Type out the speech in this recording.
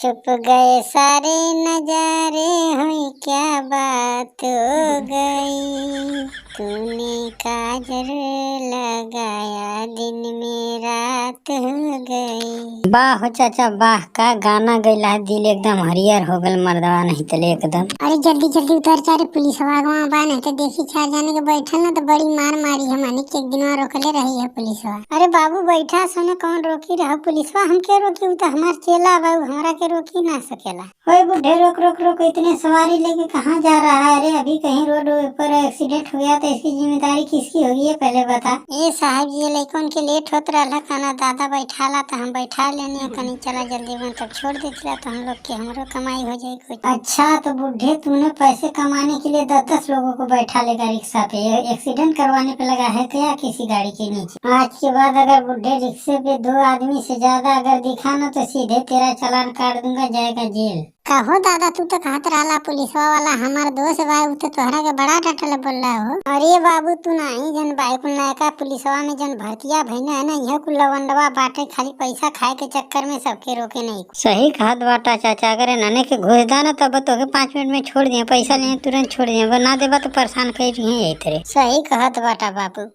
छुप गए सारे नजारे, हुई क्या बात हो गई। तूने काजल लगाया, दिन में रात हो गई। वाह हो चाचा वाह, का गाना गैला है, दिल एकदम हरियर हो गल मर्दवा नहीं तले एकदम। अरे जल्दी जल्दी उतर चारे पुलिस वागवा बा, नहीं तो देखी चार जाने के बैठल ना तो बड़ी मार मारी हमने के एक दिन रोकले रही है पुलिसवा। अरे बाबू बैठा सोने, कौन रोकी रहा पुलिसवा, हम के रोकी, उ तो हमार चेला बाबू, हमरा के रोकी ना सकेला। ओए बुढ़े रोक रोक रोक, इतने सवारी लेके कहाँ जा रहा है? अरे अभी कहीं रोड पर एक्सीडेंट हो गया तो इसकी जिम्मेदारी किसकी होगी ये पहले बता। ये साहब ये लइकन के लेट होत रहा खाना, दादा बैठा ला तो हम बैठा लेने कहीं, चला जल्दी बन तब छोड़ देती तो हम लोग के हमरो कमाई हो जाए कुछ। अच्छा तो बुढ़े तूने पैसे कमाने के लिए 10-10 लोगों को बैठा लेगा रिक्शा पे, एक्सीडेंट करवाने पे लगा है क्या किसी गाड़ी के नीचे? आज के बाद अगर बुढ़े रिक्शे पे 2 आदमी से ज्यादा अगर दिखा ना तो सीधे तेरा चालान काट दूंगा, जाएगा जेल। कहो दादा तू तो कहत रहा पुलिसवा वाला हमार दोस्त बा, उ तो तोहरा के बड़ा डटल बोल रहा हो। अरे बाबू तू नहीं जन बाइक नयका पुलिसवा में जन भर्तिया भइना है ना, यह कुल लवंडवा बाटे, खाली पैसा खाए के चक्कर में सबके रोके नहीं। सही कहत बाटा चाचा, अगर नने के घुस दाना तब तो के 5 मिनट में छोड़ दिए, पैसा लिए तुरंत छोड़ दिए, ना देबा तो परेशान कर रही है। सही कहत बाटा बाबू।